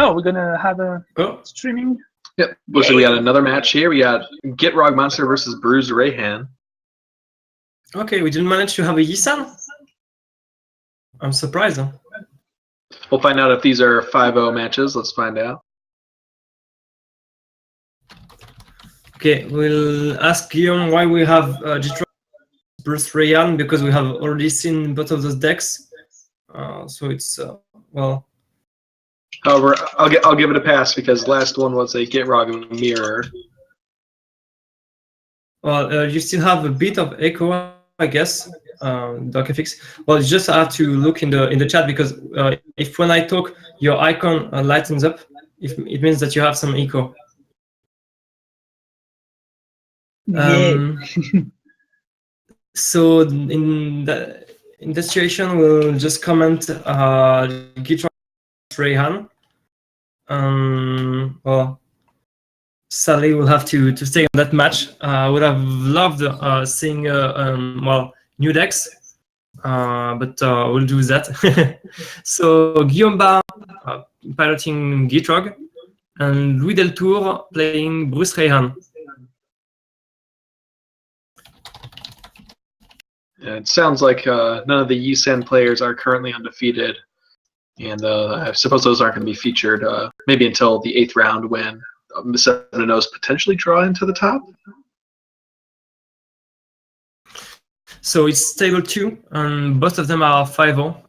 Oh, we're gonna have a streaming. Yep. So we got another match here. We got Gitrog Monster versus Bruse Reyhan. Okay, we didn't manage to have a Yisan. I'm surprised. Huh? We'll find out if these are 5-0 matches. Let's find out. Okay, we'll ask Guillaume why we have Gitrog versus Reyhan, because we have already seen both of those decks. So it's well. However, I'll give it a pass because the last one was a Gitrog mirror. Well, you still have a bit of echo, I guess. DocFX. Well, you just have to look in the chat, because if when I talk your icon lightens up, it means that you have some echo. So in that situation, we'll just comment Gitrog Reyhan. Well, sadly, we'll have to stay on that match. I would have loved seeing well, new decks, but we'll do that. So Guillaume Bahin piloting Gitrog, and Louis Deltour playing Bruse Reyhan. Yeah, it sounds like none of the Yisan players are currently undefeated, and I suppose those aren't going to be featured maybe until the 8th round when the 7-0s potentially draw into the top. So it's table 2, and both of them are 5-0.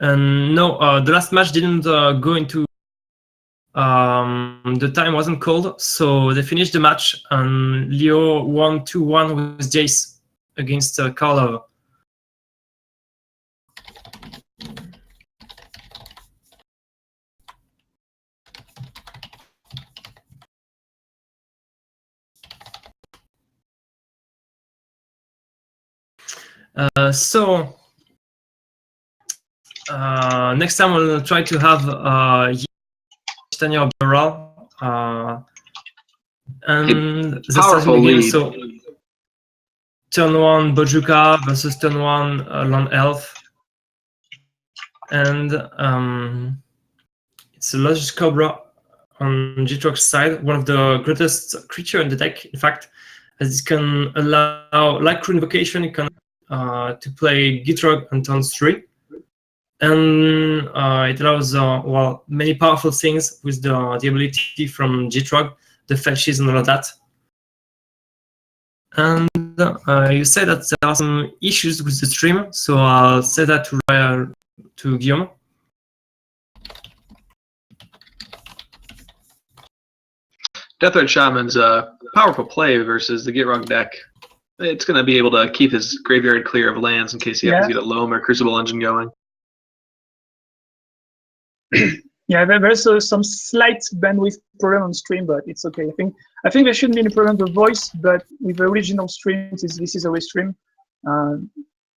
And no, the last match didn't go into. The time wasn't called, so they finished the match, and Leo won 2-1 with Jace against Karlov. So next time we'll try to have Tanya Barral, and the powerful game, lead. so turn 1 Bojuka versus turn 1 Land Elf, and it's a Logic Cobra on Gitrog's side, one of the greatest creature in the deck, in fact, as it can allow, like Crew Invocation, it can to play Gitrog on turn 3. And it allows well, many powerful things with the ability from Gitrog, the fetches and all of that. And you said that there are some issues with the stream, so I'll say that to Guillaume. Deathred Shaman's a powerful play versus the Gitrog deck. It's going to be able to keep his graveyard clear of lands in case he happens to get a Loam or Crucible Engine going. Yeah, there's some slight bandwidth problem on stream, but it's okay. I think there shouldn't be any problem with the voice, but with the original streams, this is a restream.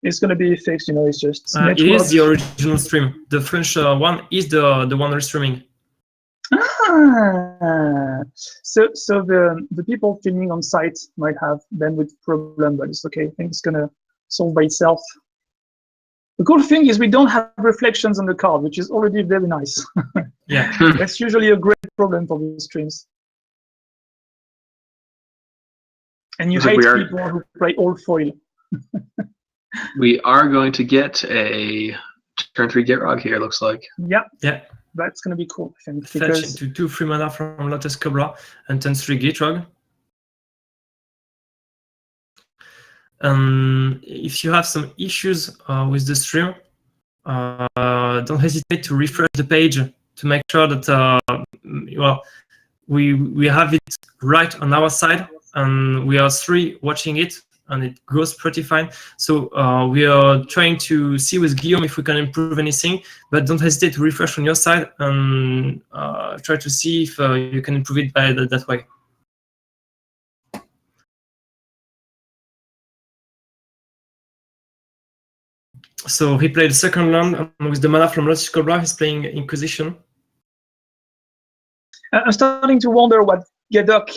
It's going to be fixed, you know. It's just it is the original stream. The French one is the one restreaming. So the people filming on site might have bandwidth problem, but it's okay. I think it's going to solve by itself. The cool thing is we don't have reflections on the card, which is already very nice. Yeah. That's usually a great problem for the streams. And you hate people who play all foil. We are going to get a turn 3 Gitrog here, looks like. Yeah. Yeah. That's going to be cool, I think. Fetch into 2 free mana from Lotus Cobra and turn 3 Gitrog. If you have some issues with the stream, don't hesitate to refresh the page to make sure that well, we have it right on our side, and we are 3 watching it, and it goes pretty fine. So we are trying to see with Guillaume if we can improve anything, but don't hesitate to refresh on your side and try to see if you can improve it by that way. So he played the second land, and with the mana from Lotus Cobra, he's playing Inquisition. I'm starting to wonder what Gedok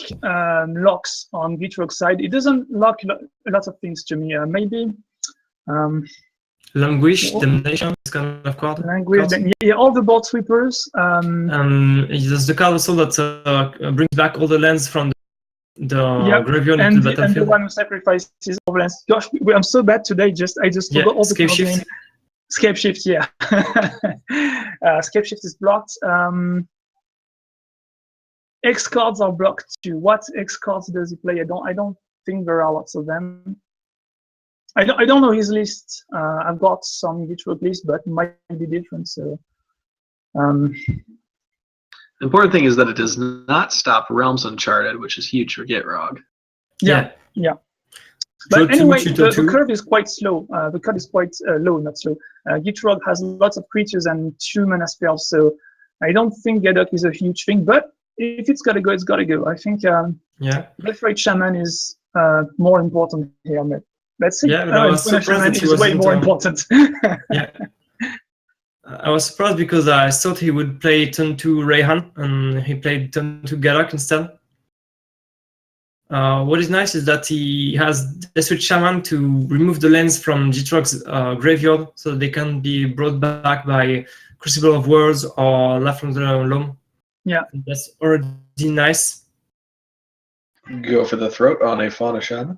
locks on Gitrog's side. It doesn't lock a lot of things to me. Maybe Languish, Damnation, kind of card. Language, yeah, all the board sweepers. There's the card also that brings back all the lands from the graveyard into the battlefield. And the one who sacrifices all lands. Gosh, I'm so bad today. I just forgot all the Scape Shift. Scape Shift, yeah. Scape Shift is blocked. X cards are blocked too. What X cards does he play? I don't think there are lots of them. I don't know his list. I've got some Gitrog list, but it might be different. So, the important thing is that it does not stop Realms Uncharted, which is huge for Gitrog. Yeah. But anyway, the curve is quite slow. The curve is quite low, not slow. Gitrog has lots of creatures and 2 mana spells, so I don't think Gadok is a huge thing. But if it's gotta go, it's gotta go. I think Birthright Shaman is more important here. Let's see. Yeah, but I was surprised that he was way more important. Yeah. I was surprised because I thought he would play turn 2 Reyhan, and he played turn 2 Gadok instead. What is nice is that he has Deathwitch Shaman to remove the lands from Gitrog's graveyard, so they can be brought back by Crucible of Worlds or Laugh from the Loam. Yeah. That's already nice. Go for the throat on a Fauna Shaman.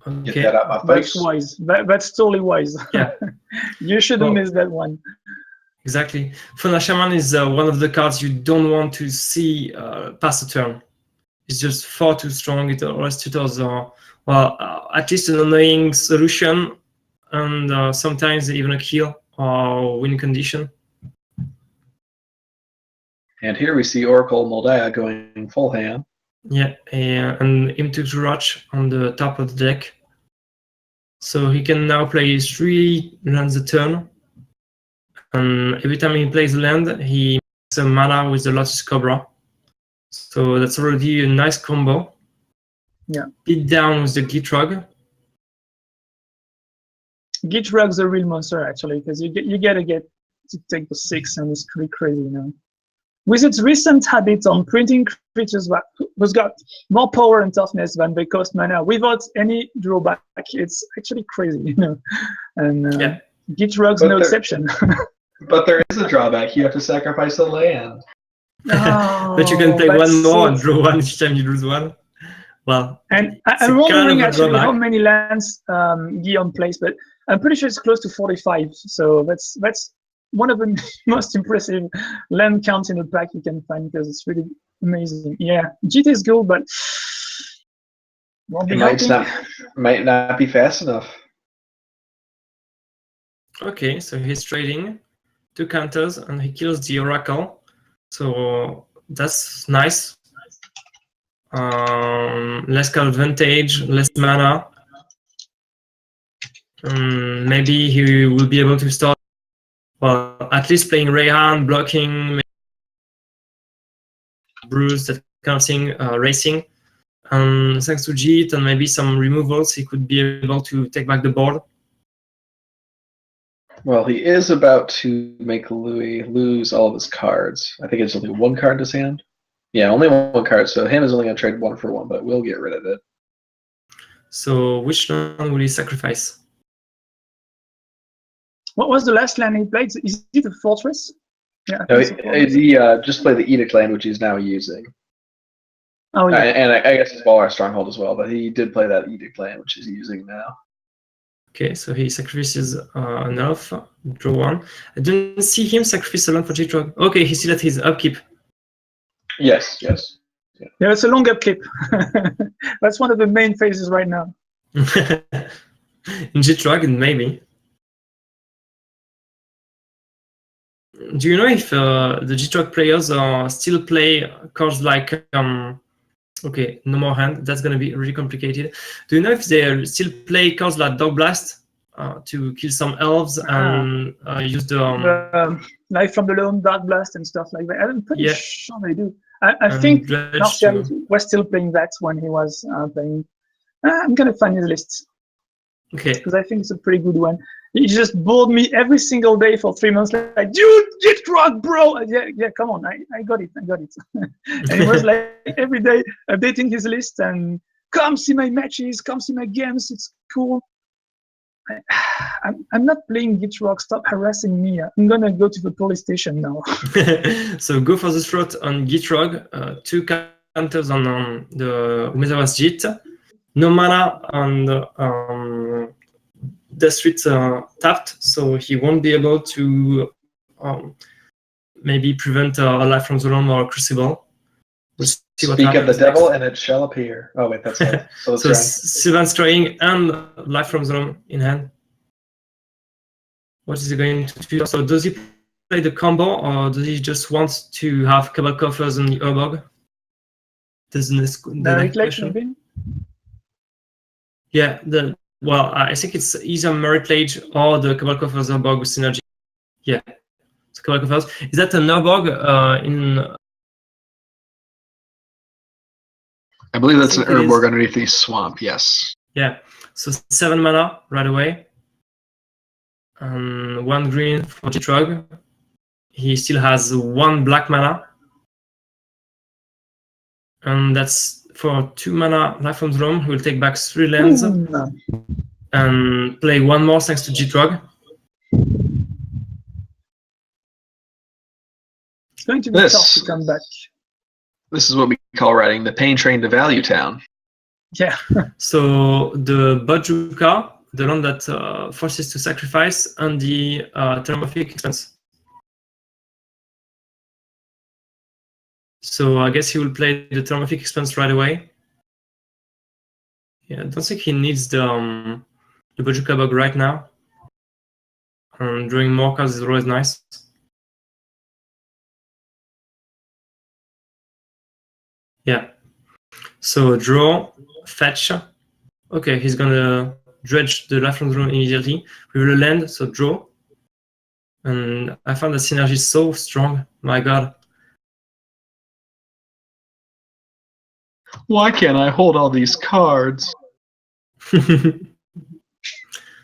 Okay. Get that out my face. That's wise. That's totally wise. Yeah. You shouldn't miss that one. Exactly. Fauna Shaman is one of the cards you don't want to see pass a turn. It's just far too strong. It always tutors, at least an annoying solution, and sometimes even a kill or win condition. And here we see Oracle Moldaya going full hand. Yeah, and him to Roach on the top of the deck. So he can now play 3 lands a turn. And every time he plays a land, he makes a mana with the Lotus Cobra. So that's already a nice combo. Yeah. Beat down with the Gitrog. Gitrog's a real monster actually, because you gotta get to take the 6, and it's pretty crazy, you know. With its recent habit on printing creatures who's got more power and toughness than they cost mana without any drawback, it's actually crazy, you know. And Gitrog's no exception. But there is a drawback. You have to sacrifice a land. But you can play one more and draw one each time you lose one. Well, and I'm wondering actually how many lands Guillaume plays, but I'm pretty sure it's close to 45. So that's one of the most impressive land counts in a pack you can find, because it's really amazing. Yeah, GT is good, but might not be fast enough. Okay, so he's trading 2 counters and he kills the Oracle. So that's nice. Less card advantage, less mana. Maybe he will be able to start, at least playing Reyhan, blocking, Bruse, that kind of thing, racing. And thanks to Jit and maybe some removals, he could be able to take back the board. Well, he is about to make Louis lose all of his cards. I think it's only 1 card in his hand. Yeah, only 1 card, so him is only going to trade 1 for 1, but we'll get rid of it. So which one will he sacrifice? What was the last land he played? Is it a Fortress? Yeah. No, he just played the Edict land, which he's now using. Oh, yeah. And I guess his Baller Stronghold as well, but he did play that Edict land, which he's using now. Okay, so he sacrifices an elf, draw 1. I didn't see him sacrifice a land for Gitrog. Okay, he still at his upkeep. Yes. Yeah, it's a long upkeep. That's one of the main phases right now. In Gitrog, maybe. Do you know if the Gitrog players still play cards like okay, no more hand. That's going to be really complicated. Do you know if they still play cards like Dog Blast to kill some elves and use the Life from the Loam, Dark Blast, and stuff like that? I'm pretty sure they do. I think Martial was still playing that when he was playing. I'm going to find his list. Okay. Because I think it's a pretty good one. He just bored me every single day for 3 months. Like, dude, Gitrog, bro. Yeah, come on. I got it. And he was like every day updating his list and come see my matches, come see my games. It's cool. I'm not playing Gitrog. Stop harassing me. I'm gonna go to the police station now. So go for the throat on Gitrog. 2 counters on the Umezawa's Jit. No mana on the Death Street tapped, so he won't be able to maybe prevent a Life from the Realm or a Crucible. We'll see what Speak of the happens devil, next. and it shall appear. Oh wait, that's it. So So Sylvan's Trying and Life from the Realm in hand. What is he going to do? So does he play the combo, or does he just want to have Cabal Coffers on the Urbog? That's the next question. Maybe? Yeah, well, I think it's either Merit Lage or the Cabal Coffers Urbog with synergy. Yeah, so Cabal Coffers. Is that an Urbog in? I believe that's an Urborg underneath the swamp, yes. Yeah, so 7 mana right away. 1 green for Gitrog. He still has 1 black mana. And that's for 2 mana Life from the Realm. He will take back 3 lands and play 1 more thanks to Gitrog. It's going to be tough to come back. This is what we call riding the pain train to Value Town. Yeah. So the Bojuka, the land that forces to sacrifice, and the Thermophic Expense. So I guess he will play the Thermophic Expense right away. Yeah, I don't think he needs the Bojuka bug right now. Drawing more cards is always nice. Yeah. So draw, fetch. Okay, he's gonna dredge the Life from the Realm immediately. We will land, so draw. And I found the synergy so strong. My god. Why can't I hold all these cards?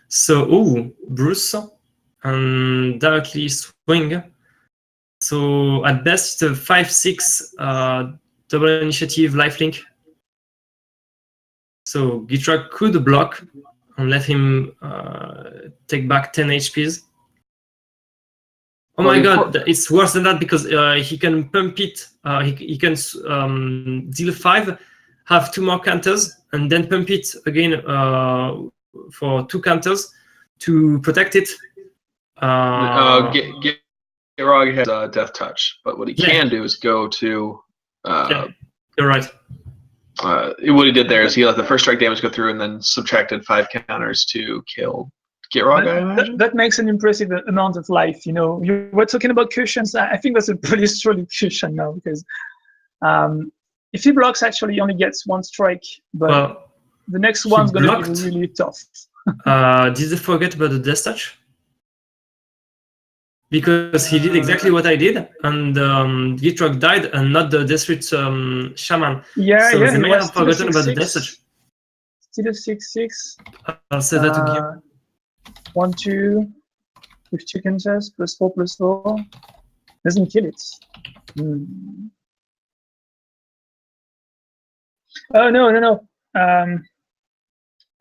So, Bruse and directly swing. So at best, it's a 5/6 double initiative lifelink. So Gitrog could block and let him take back 10 HPs. Oh my god, it's worse than that because he can pump it. He can deal 5, have 2 more counters, and then pump it again for 2 counters to protect it. Gitrog has Death Touch, but what he can do is go to. You're right. What he did there is he let the first strike damage go through and then subtracted 5 counters to kill Gitrog, I imagine? That makes an impressive amount of life. You know, you were talking about cushions. I think that's a pretty strong cushion now because if he blocks, actually, he only gets 1 strike, but the next one's going to be really tough. Did they forget about the Death Touch? Because he did exactly what I did, and Gitrog died, and not the Desperate Shaman. Yeah, so yeah. They may have forgotten about the Death Touch. Still a 6/6. I'll say that again. 1, 2, with 2 counters, +4/+4. Doesn't kill it. Oh no.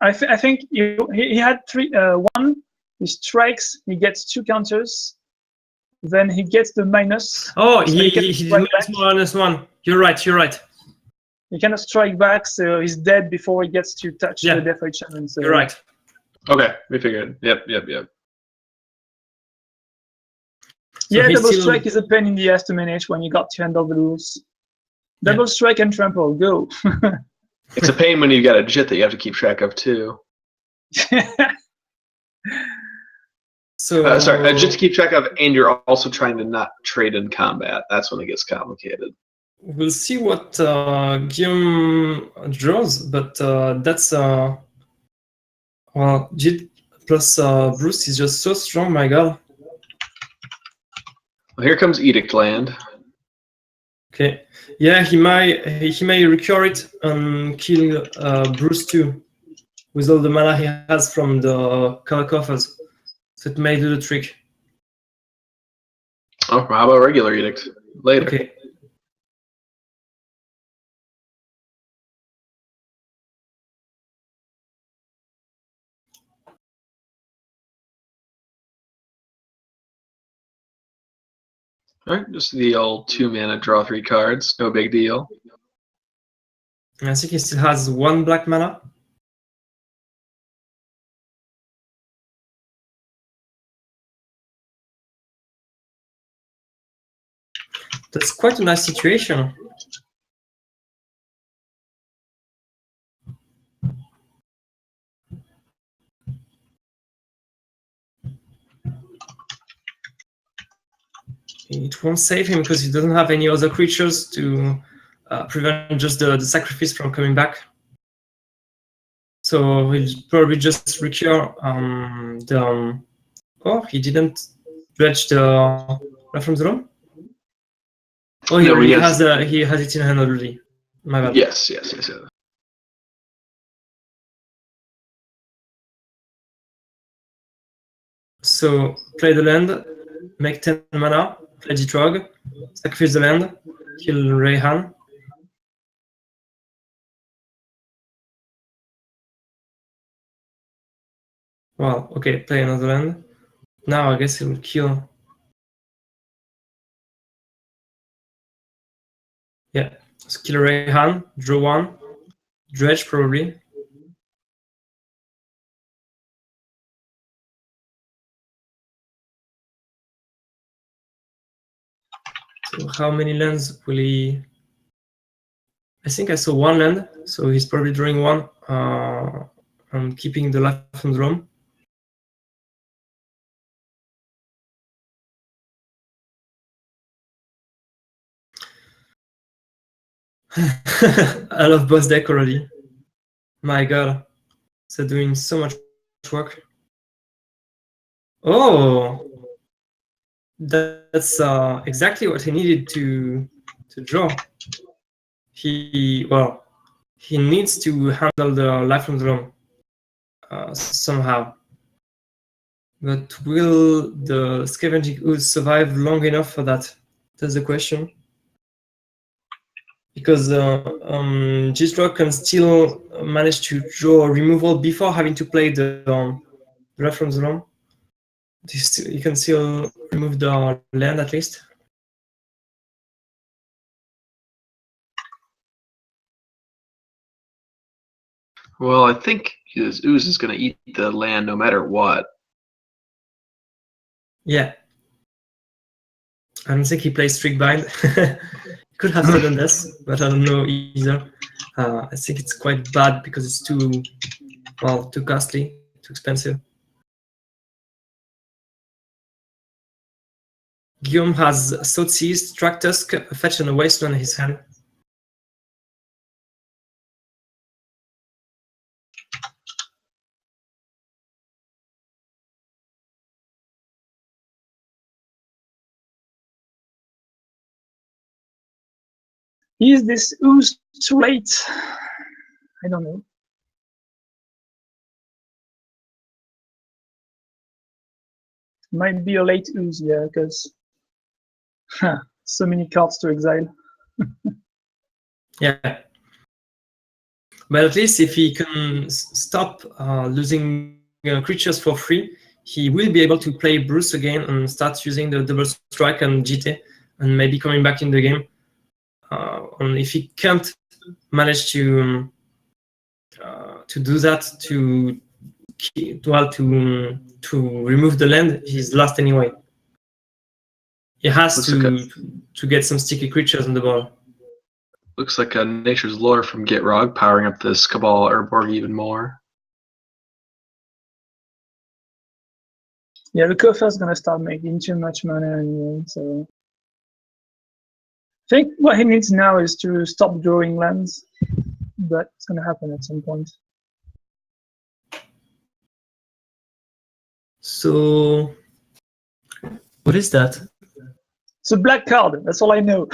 I think he had 3. 1. He strikes. He gets 2 counters. Then he gets the minus. Oh, so he did -1. You're right. He cannot strike back, so he's dead before he gets to touch the Death Shaman. So. You're right. Okay, we figured. Yep. So yeah, double strike is a pain in the ass to manage when you got to handle the rules. Double strike and trample, go. It's a pain when you got a Jit that you have to keep track of too. So sorry, a Jit to keep track of, and you're also trying to not trade in combat. That's when it gets complicated. We'll see what Guillaume draws, but that's well, Jit plus Bruse is just so strong. My god. Well, here comes Edict Land. Okay, yeah, he may recur it and kill Bruse too, with all the mana he has from the Cabal Coffers. So it may do the trick. Oh, how about regular Edict later? Okay. Alright, just the old 2-mana draw 3 cards. No big deal. And I think he still has 1 black mana. That's quite a nice situation. It won't save him because he doesn't have any other creatures to prevent just the sacrifice from coming back. So he'll probably just recur oh, he didn't dredge the from the room? Oh, he No, already has it in hand already. My bad. Yes. So play the land, make 10 mana, play Gitrog, sacrifice the land, kill Reyhan. Well, okay, play another land. Now I guess he will kill. Yeah, so kill Reyhan, draw 1, dredge probably. So how many lands will he? I think I saw 1 land, so he's probably drawing 1 and keeping the life from the room. I love boss deck already. My god, they're doing so much work. Oh, that's exactly what he needed to draw. He needs to handle the life from the room somehow. But will the Scavenging Ooze survive long enough for that? That's the question. Because Gitrog can still manage to draw a removal before having to play the life from the room. You can still remove the land at least. Well, I think his Ooze is going to eat the land no matter what. Yeah. I don't think he plays Trickbind. He could have done this, but I don't know either. I think it's quite bad because it's too costly, too expensive. Guillaume has Thoughtseize, Tractusk, Fetch, and a Wasteland in his hand. Is this Ooze too late? I don't know. Might be a late Ooze, yeah, because so many cards to exile. Yeah. But at least if he can stop losing creatures for free, he will be able to play Bruse again and start using the double strike and GT and maybe coming back in the game. And if he can't manage to do that, to remove the land, he's lost anyway. He has to get some sticky creatures on the board. Looks like a Nature's Lore from Gitrog powering up this Cabal Urborg even more. Yeah, the Kofa's gonna start making too much mana anyway, so I think what he needs now is to stop drawing lands, but it's gonna happen at some point. So, what is that? It's a black card, that's all I know.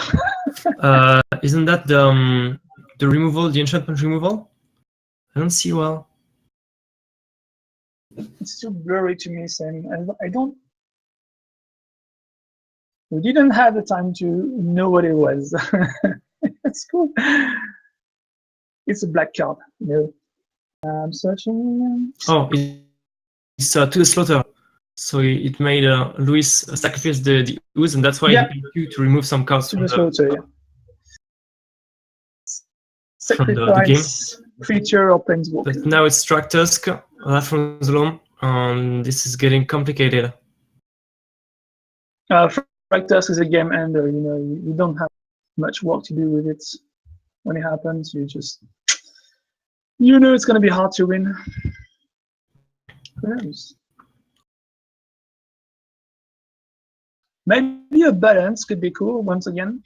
Isn't that the removal, the enchantment removal? I don't see well. It's too blurry to me, Sam. I don't. We didn't have the time to know what it was. That's cool. It's a black card. No. I'm searching. Oh, it's to the slaughter. So it made Louis sacrifice the ooze, and that's why Yeah. he paid you to remove some cards from yeah. the game. Sacrifice creature or planeswalker. But now it's Traktusk, from Zolom, and this is getting complicated. Fractus is a game ender. You know, you don't have much work to do with it. When it happens, you just, you know, it's gonna be hard to win. Who knows? Maybe a balance could be cool once again.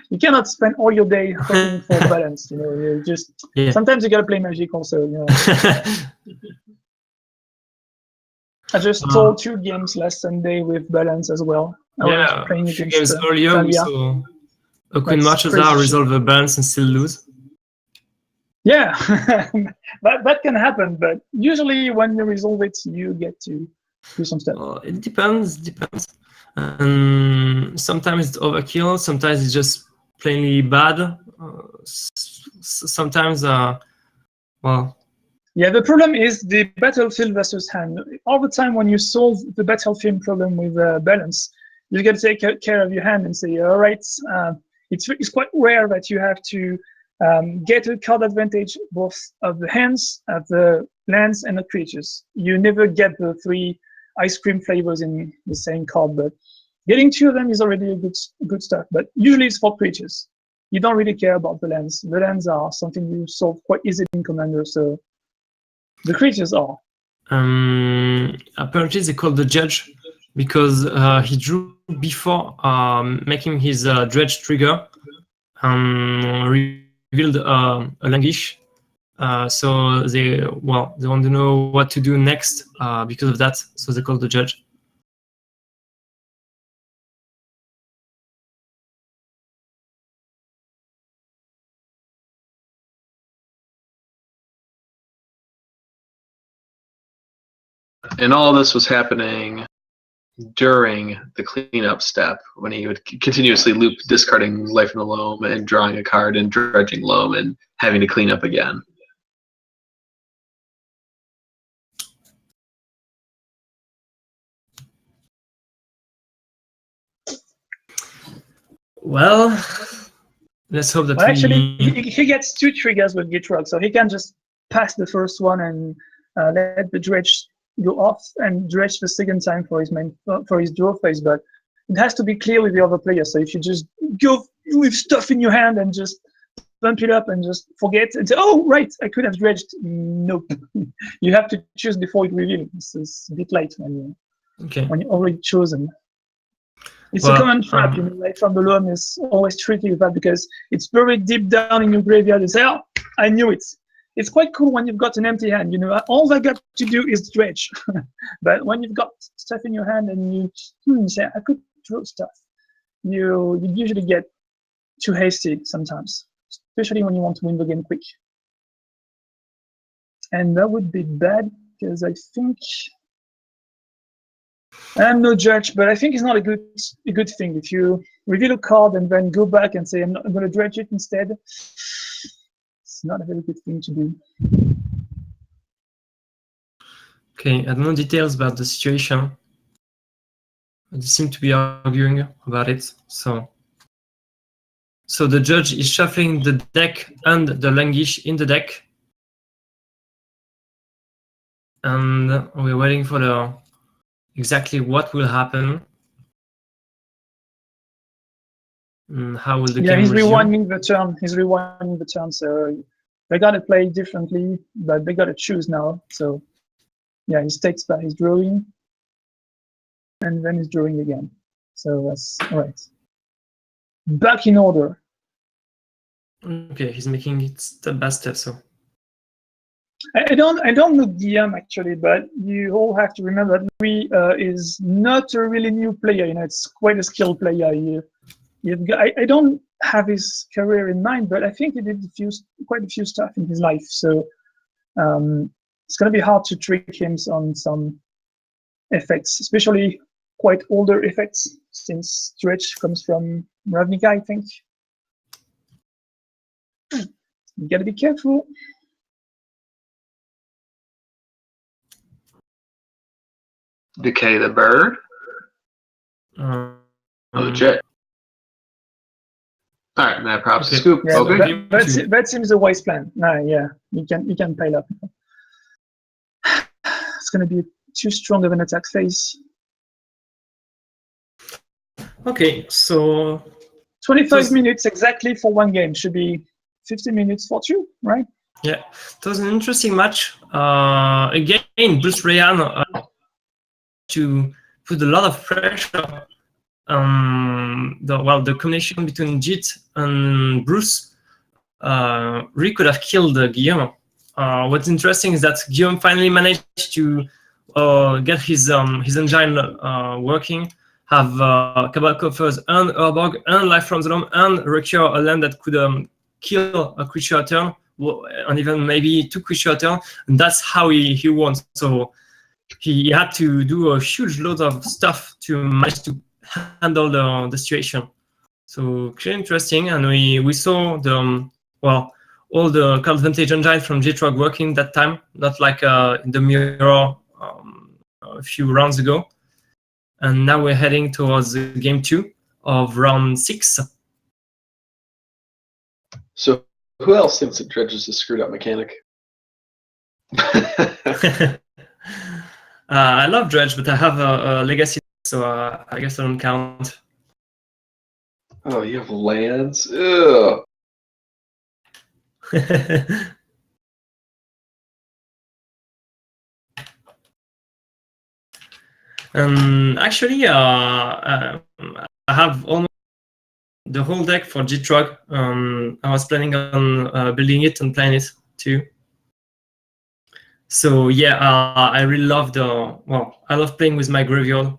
You cannot spend all your day hoping for balance. You know, you just sometimes you gotta play Magic also. You know. I just sold 2 games last Sunday with balance as well. I was playing a few against games earlier we Talia. saw Queen Marchesa resolve a balance and still lose. Yeah, that can happen, but usually when you resolve it, you get to do some stuff. It depends. Sometimes it's overkill. Sometimes it's just plainly bad. Sometimes, well. Yeah, the problem is the battlefield versus hand. All the time when you solve the battlefield problem with balance, you got to take care of your hand and say, all right, it's quite rare that you have to get a card advantage both of the hands, of the lands, and the creatures. You never get the 3 ice cream flavors in the same card, but getting 2 of them is already a good start. But usually it's for creatures. You don't really care about the lands. The lands are something you solve quite easily in Commander, so the creatures are. Apparently they called the judge because he drew before making his dredge trigger, revealed a languish. So they want to know what to do next because of that. So they called the judge. And all this was happening during the cleanup step, when he would continuously loop discarding Life in the Loam and drawing a card and dredging Loam and having to clean up again. Well, let's hope that actually he gets 2 triggers with Gitrog, so he can just pass the first one and let the dredge go off and dredge the second time for his draw phase. But it has to be clear with the other player. So if you just go with stuff in your hand and just bump it up and just forget and say, "Oh, right, I could have dredged." Nope. You have to choose before it reveals. This is a bit late when you already chosen. It's a common trap, you know, like from the loam is always tricky with that because it's very deep down in your graveyard. You say, "Oh, I knew it." It's quite cool when you've got an empty hand, you know, all I got to do is dredge. But when you've got stuff in your hand and you say, I could draw stuff, you usually get too hasty sometimes, especially when you want to win the game quick. And that would be bad because I think I'm no judge, but I think it's not a good thing if you reveal a card and then go back and say I'm going to dredge it instead. It's not a very good thing to do. Okay, I don't know details about the situation. They seem to be arguing about it. So the judge is shuffling the deck and the languish in the deck, and we're waiting for exactly what will happen. And how will the game he's resume? rewinding the turn. He's rewinding the turn, so they gotta play differently, but they gotta choose now. So yeah, he takes back his drawing, and then he's drawing again. So that's all right. Back in order. Okay, he's making it step by step. So I don't know Guillaume actually, but you all have to remember that Louis is not a really new player. You know, it's quite a skilled player. I don't have his career in mind, but I think he did quite a few stuff in his life. So it's going to be hard to trick him on some effects, especially quite older effects, since Dredge comes from Ravnica, I think. You got to be careful. Decay the bird. Legit. All right, Mad Props to Okay. Scoop. Yeah, Okay. that seems a wise plan. No, yeah, you can pile up. It's gonna be too strong of an attack phase. Okay, so 25 minutes exactly for one game. Should be 50 minutes for two, right? yeah, it was an interesting match. Again, Bruce Reyhan to put a lot of pressure. The combination between Jit and Bruce really could have killed Guillaume. What's interesting is that Guillaume finally managed to get his engine working, have Cabal Coffers and Urborg and Life from the Dome and recur a land that could kill a creature a turn, and even maybe 2 creature a turn, and that's how he won. So he had to do a huge load of stuff to manage to handle the situation. So clearly interesting, and we saw the all the card advantage engine from Gitrog working that time, not like in the mirror a few rounds ago. And now we're heading towards game 2 of round 6. So who else thinks that Dredge is a screwed up mechanic? I love Dredge, but I have a legacy, so I guess I don't count. Oh, you have lands? Ugh. Actually, I have almost the whole deck for Gitrog. I was planning on building it and playing it too. So yeah, I really love I love playing with my graveyard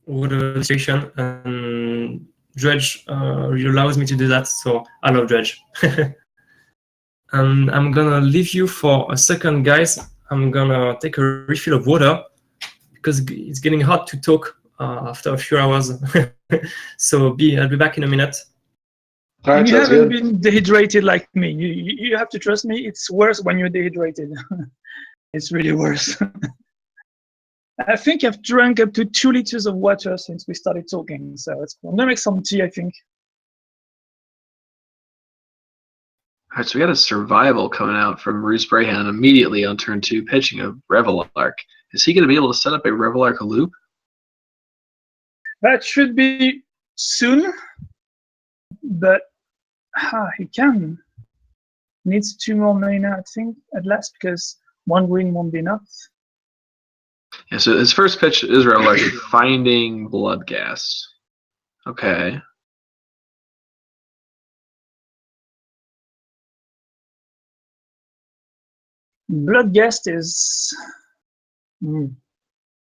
over the situation, and Dredge really allows me to do that. So I love Dredge. And I'm gonna leave you for a second, guys. I'm gonna take a refill of water because it's getting hard to talk after a few hours. So I'll be back in a minute. All right, you sounds haven't good. been dehydrated like me. You have to trust me. It's worse when you're dehydrated. It's really worse. I think I've drank up to 2 liters of water since we started talking. So I'm gonna make some tea, I think. All right, so we got a survival coming out from Bruse Breyhan immediately on turn 2, pitching a Revelark. Is he going to be able to set up a Revelark loop? That should be soon, but he can. Needs 2 more mana, I think, at last, because 1 green won't be enough. Yeah, so his first pitch is Revelark, finding Bloodghast. Okay. Bloodghast is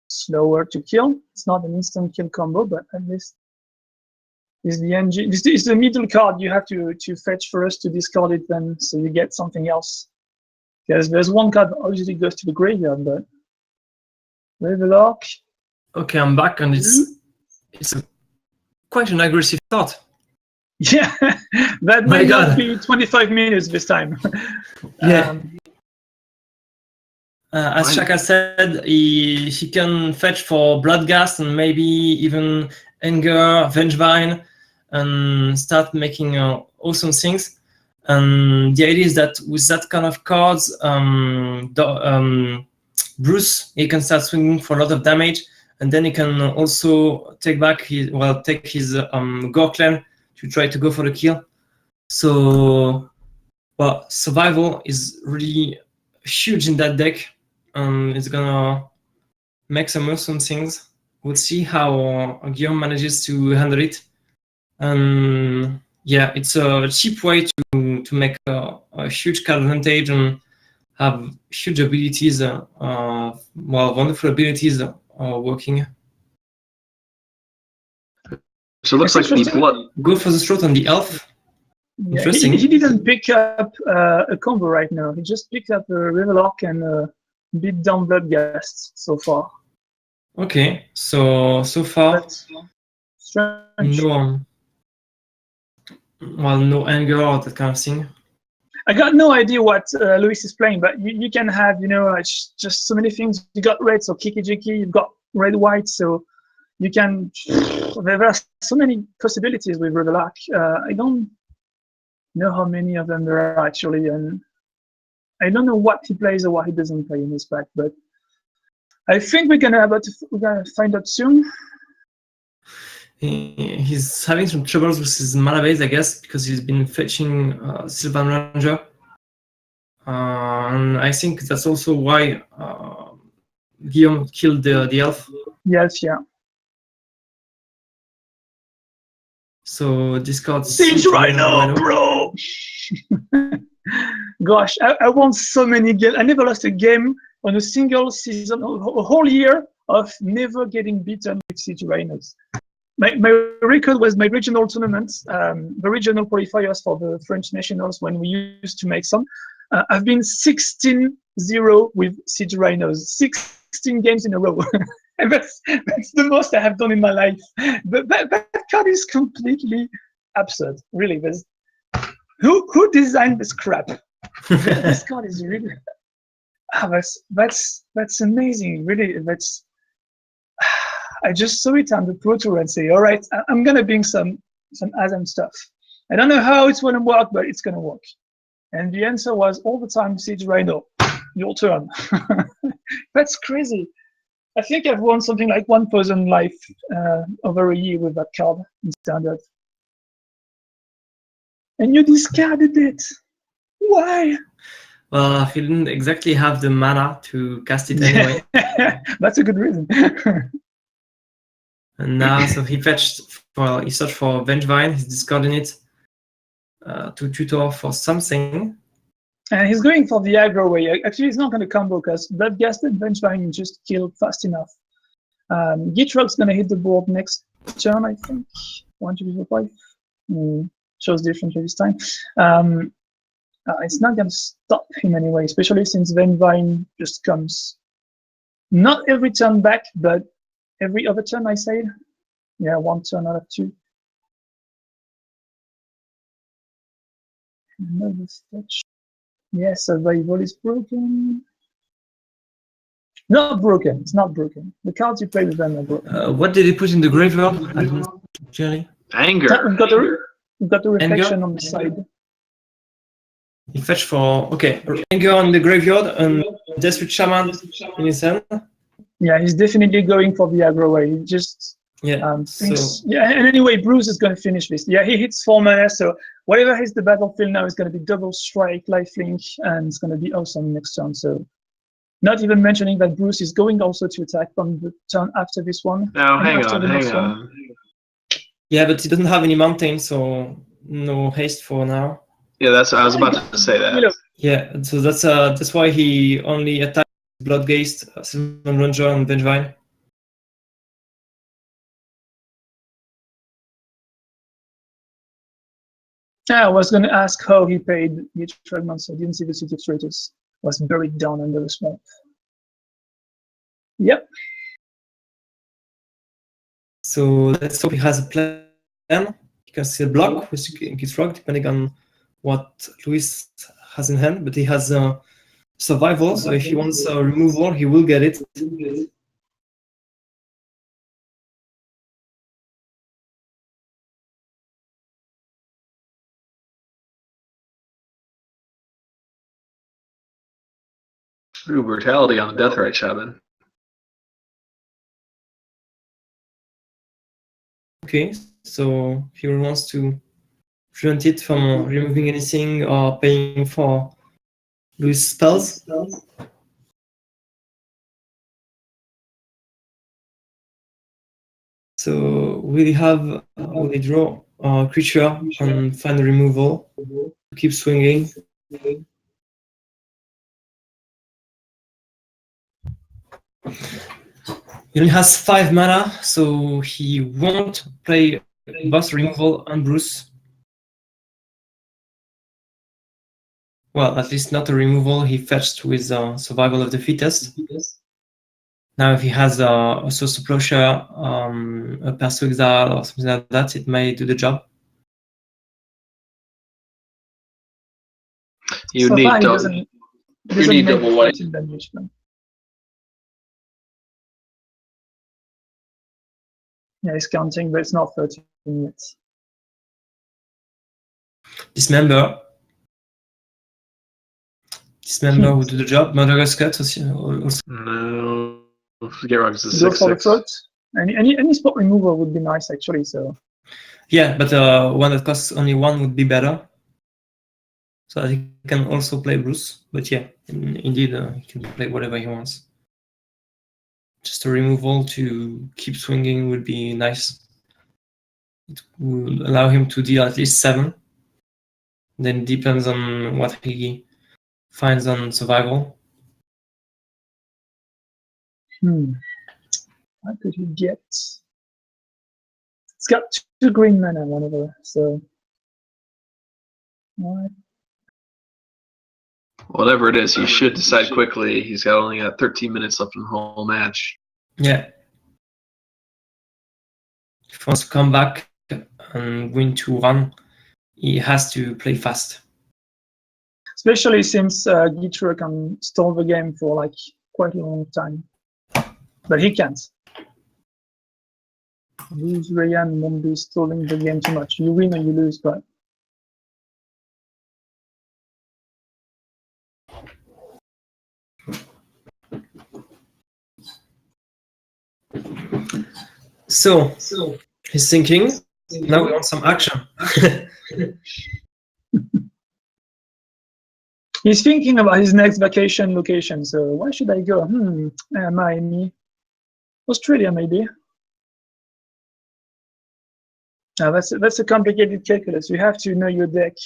slower to kill. It's not an instant kill combo, but at least is the engine. This is the middle card. You have to fetch first to discard it, then so you get something else. Because there's 1 card that obviously goes to the graveyard, but Revelark. Okay, I'm back, and it's quite an aggressive start. Yeah, that might not be 25 minutes this time. Yeah. As Shaka said, he can fetch for Bloodghast and maybe even Anger, Vengevine, and start making awesome things. And the idea is that with that kind of cards, Bruse, he can start swinging for a lot of damage, and then he can also take his Gorklen to try to go for the kill. So, survival is really huge in that deck. It's gonna make some awesome things. We'll see how Guillaume manages to handle it. Yeah, it's a cheap way to make a huge card advantage and have huge abilities, wonderful abilities working. So it looks like the blood. Go for the throat on the elf. Yeah, Interesting. he didn't pick up a combo right now. He just picked up a Revelark and beat down Bloodghast so far. Okay, so far, strange. No anger or that kind of thing. I got no idea what Luis is playing, but you can have, just so many things. You got red, so Kiki Jiki, you've got red-white, so you can. There are so many possibilities with Revelark. I don't know how many of them there are actually, and I don't know what he plays or what he doesn't play in this pack, but I think we're gonna find out soon. He's having some troubles with his mana base, I guess, because he's been fetching Sylvan Ranger. And I think that's also why Guillaume killed the elf. Yes, yeah. So discard Siege Rhino, bro! Gosh, I won so many games. I never lost a game on a single season, a whole year of never getting beaten with Siege Rhinos. My record was my regional tournaments, the regional qualifiers for the French nationals when we used to make some. I've been 16-0 with Siege Rhinos, 16 games in a row. And that's the most I have done in my life. But that card is completely absurd, really. Who designed this crap? This card is really that's amazing. Really, that's. I just saw it on the Pro Tour and say, all right, I'm gonna bring some Azam stuff. I don't know how it's gonna work, but it's gonna work. And the answer was all the time, Siege Rhino, your turn. That's crazy. I think I've won something like 1,000 life over a year with that card in standard. And you discarded it. Why? Well, he didn't exactly have the mana to cast it anyway. That's a good reason. And now, so he searched for Vengevine, he's discarding it to tutor for something. And he's going for the aggro way. Actually, he's not going to combo because Bloodghast and Vengevine just killed fast enough. Gitrog's going to hit the board next turn, I think. 1, 2, 3, 4, 5. Shows differently this time. It's not going to stop him anyway, especially since Vengevine just comes not every turn back, but every other turn, I say. Yeah, 1 turn out of 2. Another stitch. Yes, survival is broken. Not broken. It's not broken. The cards you play with them are broken. What did he put in the graveyard? Jerry? Anger. We've got the reflection Anger on the side. He fetched for Anger on the graveyard and Desperate Shaman in his hand. Yeah, he's definitely going for the aggro way. He just thinks, and anyway, Bruse is going to finish this. Yeah, he hits 4 mana, so whatever hits the battlefield now is going to be double strike, lifelink, and it's going to be awesome next turn. So, not even mentioning that Bruse is going also to attack on the turn after this one. No, hang on. Yeah, but he doesn't have any mountain, so no haste for now. Yeah, that's what I was about to say that. Yeah, so that's why he only attacked Bloodghast, Sylvan Ranger, and Vengevine. Yeah, I was going to ask how he paid Gitrog monster. I didn't see the City of Traitors. Was buried down under the swamp. Yep. So let's hope he has a plan. He can still block with Gitrog, depending on what Luis has in hand, but he has survival, so if he wants a removal, he will get it. True brutality on the Deathrite Shaman. Okay, so he wants to prevent it from removing anything or paying for Luis spells. So we draw a creature and find a removal to keep swinging. He only has 5 mana, so he won't play boss removal on Bruse. Well, at least not a removal he fetched with Survival of the Fittest. Now, if he has a Source of Plowshare, a Perso Exile, or something like that, it may do the job. You need double white. Yeah, it's counting, but it's not 13 yet. Dismember would do the job. Murderous Cut also. No, Gitrog is Go a for the 6/6. throat. Any spot removal would be nice, actually. So Yeah, but one that costs only 1 would be better. So he can also play Bruse, but yeah, indeed, he can play whatever he wants. Just a removal to keep swinging would be nice. It will allow him to deal at least 7. Then it depends on what he finds on survival. What could he get? It's got 2 green mana, whatever. So Whatever it is, he should decide quickly. He's only got 13 minutes left in the whole match. Yeah. If he wants to come back and win 2-1, he has to play fast. Especially since Gitrog can stall the game for like quite a long time. But he can't. Lose Reyhan won't be stalling the game too much. You win or you lose, but So he's thinking, now we want some action. he's thinking about his next vacation location. So where should I go? Miami, Australia, maybe. That's a complicated calculus. You have to know your deck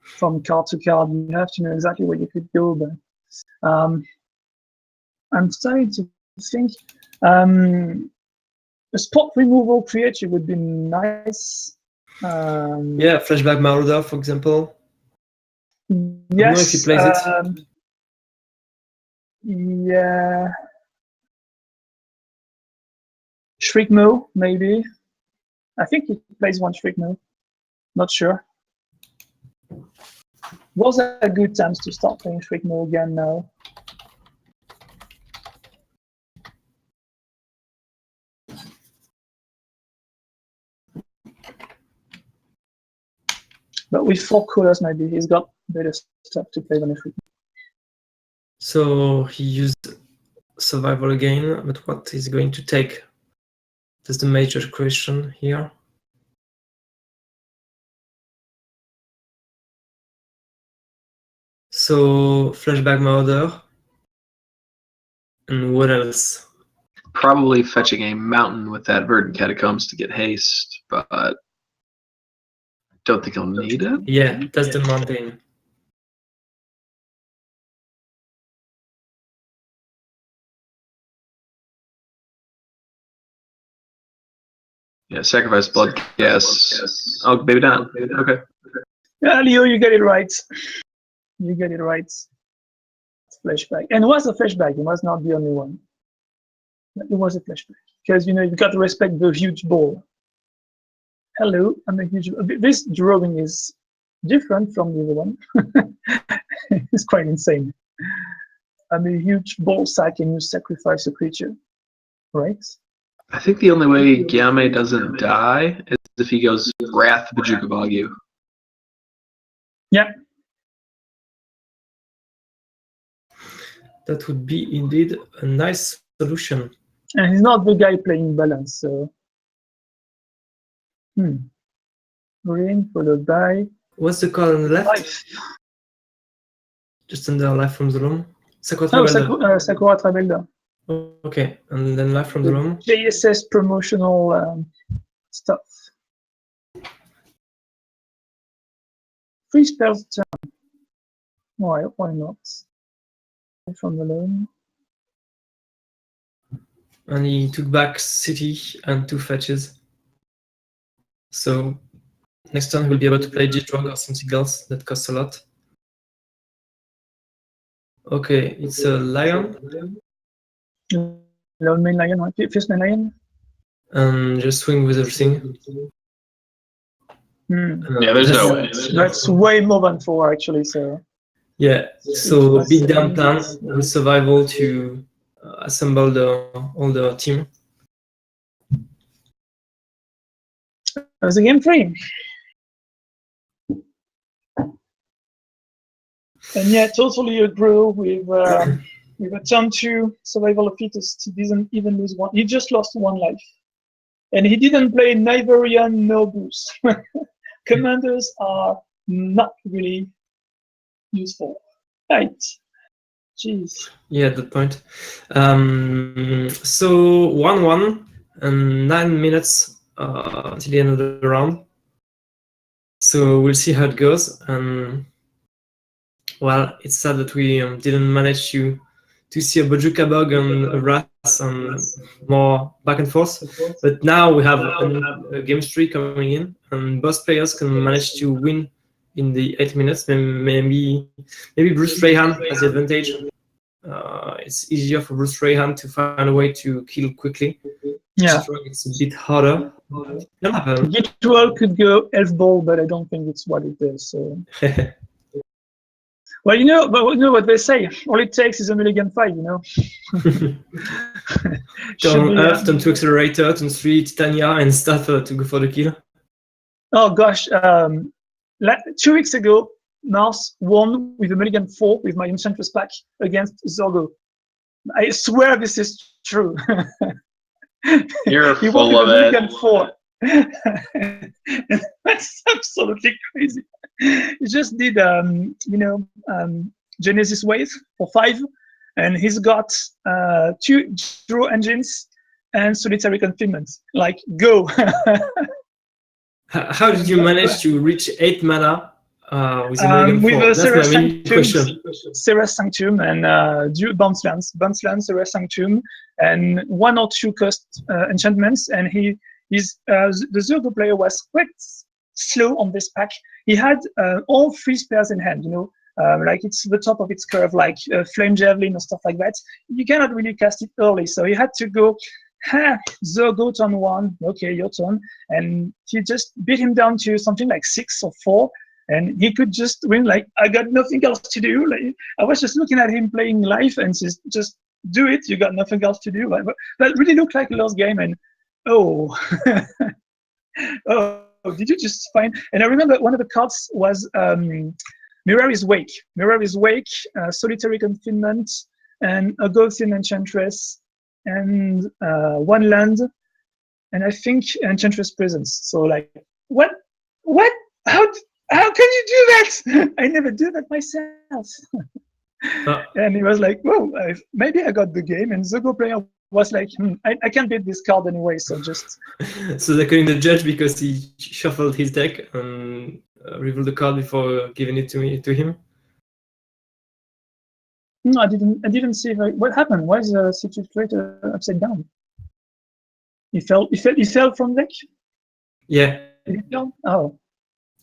from card to card. You have to know exactly where you could go. But I'm starting to think a spot removal creature would be nice. Yeah, Flashback Marauder, for example. Yes. I don't know if he plays it. Yeah. Shriekmo, maybe. I think he plays one Shriekmo. Not sure. Was a good times to start playing Shriekmo again now. But with 4 colors, maybe he's got better stuff to play than a Shriekmo. So he used survival again, but what is going to take? That's the major question here. So Flashback Marauder. And what else? Probably fetching a mountain with that Verdant Catacombs to get haste, but I don't think he'll need it. Yeah, that's the mountain. Yeah, sacrifice blood gas. Oh, maybe not. Okay. Yeah, Leo, you get it right. You get it right. Flashback. And it was a flashback. It was not the only one. It was a flashback. Because, you know, you've got to respect the huge ball. Hello, I'm a huge... This drawing is different from the other one. It's quite insane. I'm a huge ball sack and you sacrifice a creature. Right? I think the only way Guillaume doesn't die is if he goes Wrath Bajuka Bagu. Yeah. That would be indeed a nice solution. And he's not the guy playing balance, so... Green followed by... What's the card on the left? Life. Just under Life from the Room. Sakura Oh, Traveler. Sakura Traveler. Okay, and then Life from the Room. JSS promotional stuff. 3 spells a turn. Why not? From the loan. And he took back City and 2 fetches. So next turn he'll be able to play Gitrog or something else that costs a lot. Okay, it's a lion. Lone main lion, right? First main lion. And just swing with everything. Yeah, there's no way. That's way more than 4 actually. So yeah, so beat down plan with survival to assemble all the team. That was a game 3. And yeah, totally agree with a turn 2 survival of fittest. He didn't even lose one. He just lost 1 life. And he didn't play neither Reyhan nor Bruse. Commanders are not really useful. Right. Jeez. Yeah, at that point. So 1-1 and 9 minutes till the end of the round. So we'll see how it goes. And well, it's sad that we didn't manage to see a Bojuka bug and a Ras and more back and forth. But now we have a game 3 coming in, and both players can manage to win in the 8 minutes. Maybe Bruse Reyhan has the advantage. It's easier for Bruse Reyhan to find a way to kill quickly. Yeah. It's a bit harder. Duel could go elf ball, but I don't think it's what it is. So. Well, you know what they say. All it takes is a mulligan 5, you know. Turn Earth, turn 2 Accelerator, turn 3 Titania, and start to go for the kill. Oh gosh, 2 weeks ago, Mars won with a mulligan 4 with my Enchantress pack against Zorgo. I swear this is true. You're he full won of with a it. mulligan 4. That's absolutely crazy. He just did, Genesis Wave for 5, and he's got 2 draw engines and solitary confinement. Like, go! How did you manage to reach 8 mana with a mulligan 4? With That's my main question. Serra's Sanctum and bounce lands, Serra's Sanctum, and 1 or 2 cost enchantments, and the Zorgo player was quite slow on this pack. He had all 3 spares in hand, like it's the top of its curve, like Flame Javelin or stuff like that. You cannot really cast it early, so he had to go, Zorgo turn 1, okay, your turn, and he just beat him down to something like 6 or 4, and he could just win, like, I got nothing else to do. Like, I was just looking at him playing live and just do it, you got nothing else to do. But that really looked like a lost game, and oh, did you just find? And I remember one of the cards was Mirari's Wake. Mirari's Wake, Solitary Confinement, and a Gothian Enchantress, and 1 land, and I think Enchantress Presence. So like, what? How can you do that? I never do that myself. And he was like, whoa, maybe I got the game. And Zorgo player was like, I can't beat this card anyway, so just... So they're calling the judge because he shuffled his deck and revealed the card before giving it to him? No, I didn't see what happened. Why is the Citrus Creator upside down? He fell from deck? Yeah. Did he fell? Oh.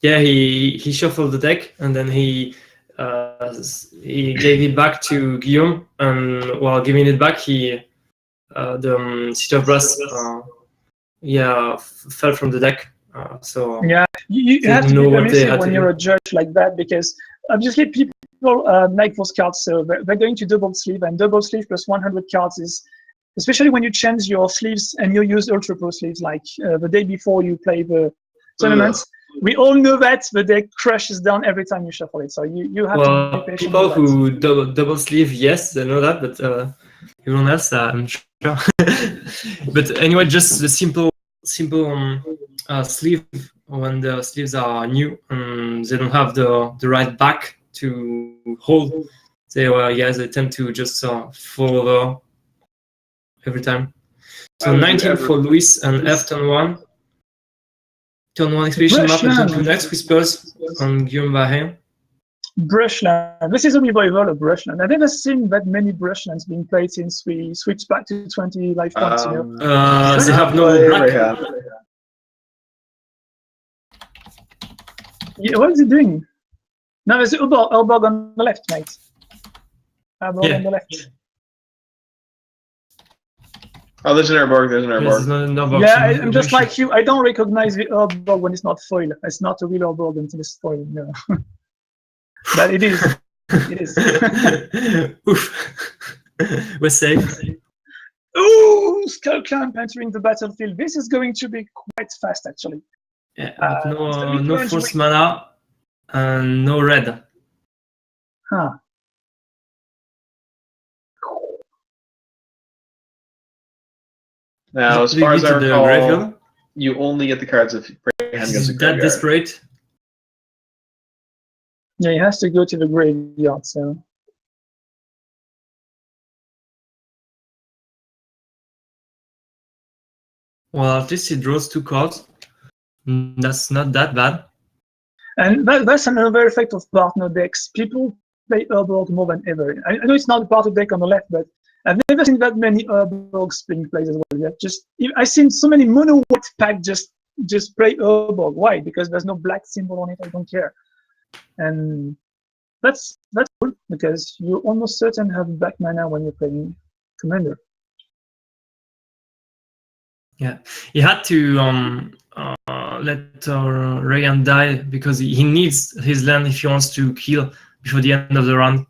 Yeah, he shuffled the deck and then he gave it back to Guillaume, and while giving it back, the City of Brass fell from the deck. So yeah, you have to be permissive when you're a judge like that, because obviously people like those cards, so they're going to double sleeve, and double sleeve plus 100 cards is, especially when you change your sleeves and you use ultra pro sleeves, like the day before you play the tournaments. We all know that the deck crashes down every time you shuffle it, so you have to be patient. People who double sleeve, yes, they know that, but everyone else, I'm sure. But anyway, just the simple sleeve, when the sleeves are new and they don't have the right back to hold, they tend to just fall over every time. So 19 for Luis and F turn 1. Turn 1 expedition map and turn 2 next whispers on Guillaume Venny. Brushland. This is a revival of Brushland. I've never seen that many Brushlands being played since we switched back to 20 life points. They have no black. Yeah, what is it doing? No, there's Urborg on the left, mate. Urborg on the left. Oh, there's an Urborg. Yeah, I'm just like you. I don't recognize the Urborg when it's not foil. It's not a real Urborg until it's foil. No. But it is. It is. Oof. We're safe. Ooh, Skull Clamp entering the battlefield. This is going to be quite fast, actually. Yeah, but it's a no mid-range force win. mana and no red. Huh. Now, as Did far you as get I to the recall, graveyard? you only get the cards if Reyhan goes to Is the that graveyard. desperate? Yeah, he has to go to the graveyard, so. Well, at least he draws 2 cards. That's not that bad. And that's another effect of partner decks. People play Urborg more than ever. I know it's not a partner deck on the left, but I've never seen that many Urborgs being played as well. Yeah, I've seen so many mono white pack just play Urborg. Why? Because there's no black symbol on it. I don't care. And that's cool because you're almost certain to have black mana when you're playing Commander. Yeah, he had to let Reyhan die because he needs his land if he wants to kill before the end of the round.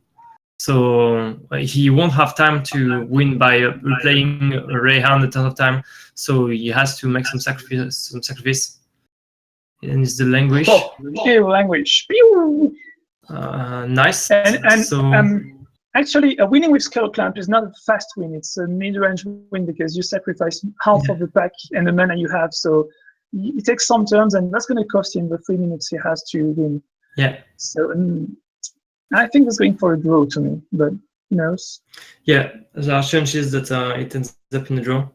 So he won't have time to win by replaying Reyhan a ton of time. So he has to make some sacrifice. And it's the languish. Oh, language. Pew! Nice. And so actually, winning with Skull Clamp is not a fast win. It's a mid-range win because you sacrifice half of the pack and the mana you have. So it takes some turns, and that's going to cost him the 3 minutes he has to win. Yeah. So I think that's going for a draw to me, but who knows? Yeah, there are chances that it ends up in a draw.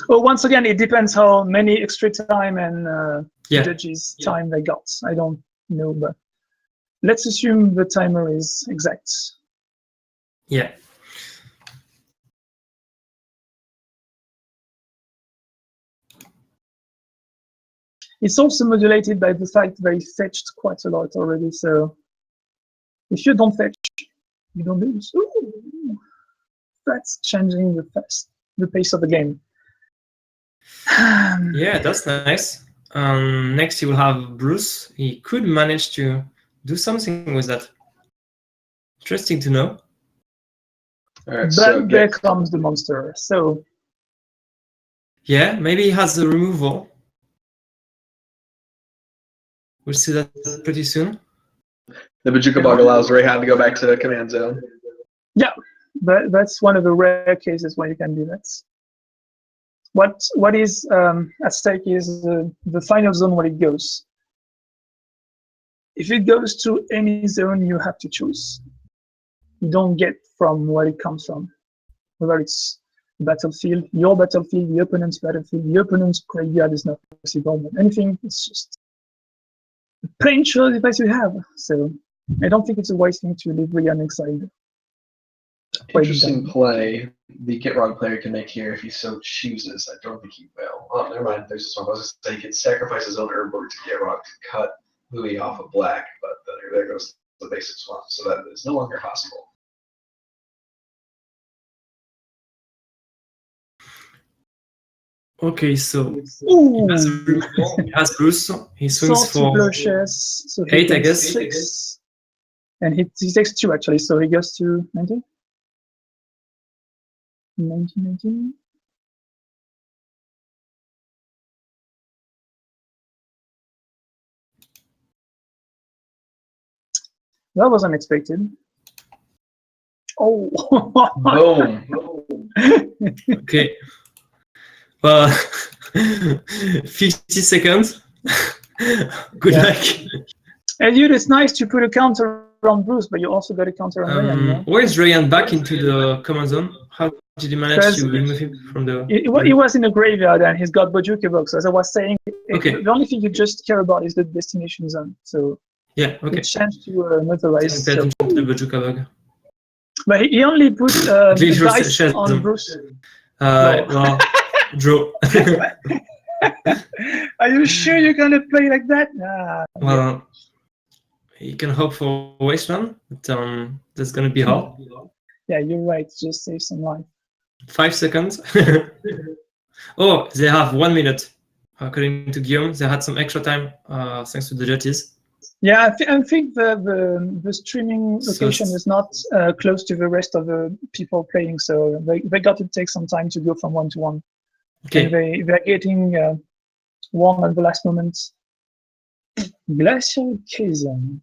Well, once again, it depends how many extra time and judges time they got. I don't know, but let's assume the timer is exact. Yeah. It's also modulated by the fact they fetched quite a lot already, so if you don't fetch, you don't lose. Ooh, that's changing the pace of the game. Yeah, that's nice. Next, you will have Bruse. He could manage to do something with that. Interesting to know. All right, but so there comes the monster. So yeah, maybe he has the removal. We'll see that pretty soon. The Bajuka Bug allows Reyhan to go back to the command zone. Yeah, but that's one of the rare cases where you can do that. What is at stake is the final zone where it goes. If it goes to any zone, you have to choose. You don't get from where it comes from, whether it's battlefield, your battlefield, the opponent's battlefield, the opponent's graveyard is not possible, but anything, it's just a plain choice device you have. So I don't think it's a wise thing to leave Reyhan exiled. Interesting play the Gitrog player can make here if he so chooses. I don't think he will. Oh, never mind. There's this one. I was going to say he can sacrifice his own Urborg to Gitrog to cut Louis off of black, but there goes the basic swap. So that is no longer possible. Okay, so Ooh. he has Bruse. He swings for blushes, so 8, I guess. 6. And he takes 2 actually, so he goes to 19. 19. That was unexpected. Oh. Boom. Okay. Well, 50 seconds. Good luck. And dude, it's nice to put a counter on Bruse, but you also got a counter on Reyhan. Yeah? Where is Reyhan back into the command zone? How did you manage to remove him from the... He was in the graveyard and he's got Bajuka box. As I was saying, the only thing you just care about is the destination zone. So yeah, okay. It changed to neutralize. Pay attention to the Bajuka bug. But he only put dice on Bruse. Well, draw. Are you sure you're gonna play like that? Well, you can hope for wasteland, but that's gonna be hard. Yeah, you're right. Just save some life. 5 seconds. Oh, they have 1 minute. According to Guillaume, they had some extra time thanks to the judges. Yeah, I think the streaming location is not close to the rest of the people playing, so they got to take some time to go from 1 to 1. Okay. And they're getting won at the last moment. Glacial Chasm.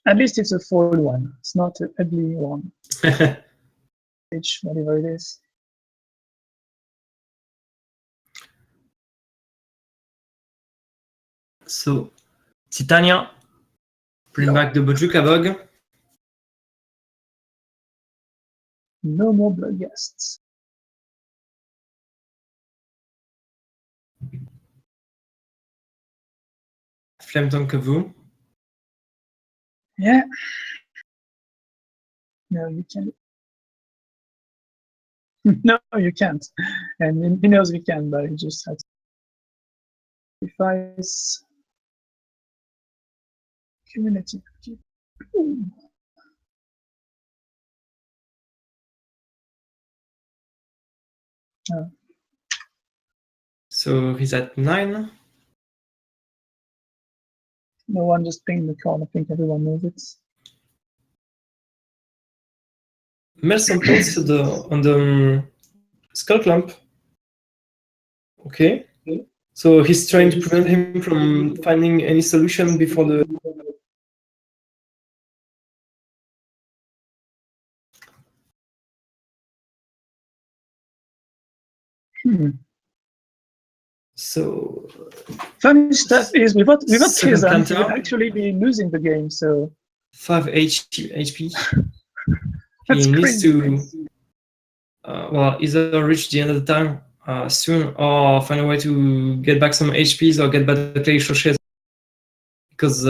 At least it's a foil one. It's not an ugly one. Whatever it is. So, Titania, bring back the Bojuka Bug. No more blood guests. Flame Tongue Kavu. Yeah. No, you can't. No, you can't. And he knows we can, but he just had to sacrifice. Community. Ooh. Oh. So he's at 9. No one just pinged the card. I think everyone knows it. Melson plays on the Skull Clamp. Okay. So he's trying to prevent him from finding any solution before the. So funny stuff is without second Kizan, he counter. would actually be losing the game. So 5 HP. That's He needs crazy. to well, either reach the end of the time soon, or find a way to get back some HPs or get back the Glacial Chasm. Because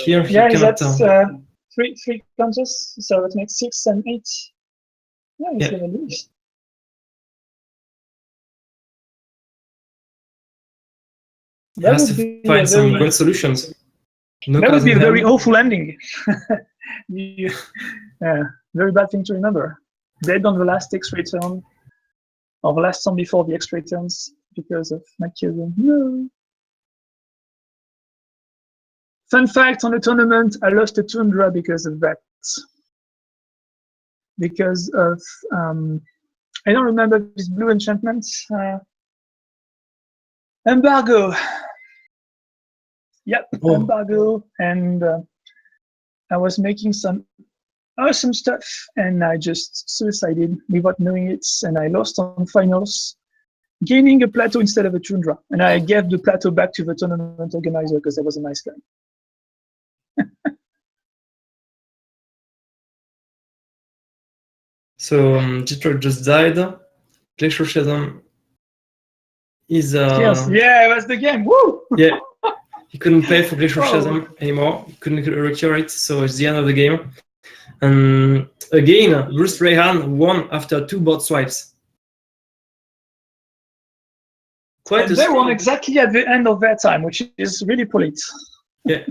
here he he's cannot. at three counters, so it makes 6 and 8. Yeah, he's Yeah. gonna lose. He has to find some good solutions. No that would be a cards in very hand. awful ending. Yeah, very bad thing to remember. Dead on the last X-ray turn, or the last turn before the X-ray turns because of McKibben. No. Fun fact on the tournament, I lost a Tundra because of that. Because of, I don't remember this blue enchantment. Embargo. Yep, Oh. embargo. And I was making some awesome stuff and I just suicided without knowing it. And I lost on finals, gaining a plateau instead of a Tundra. And I gave the plateau back to the tournament organizer because I was a nice guy. So Gitrog just died. Glacial Chasm is Yes, yeah, that's the game. Woo! Yeah, he couldn't pay for Glacial Oh. Chasm anymore. He couldn't recur it, so it's the end of the game. And again, Bruse Reyhan won after 2 board swipes. Quite And a they won strong. exactly at the end of their time, which is really polite. Yeah.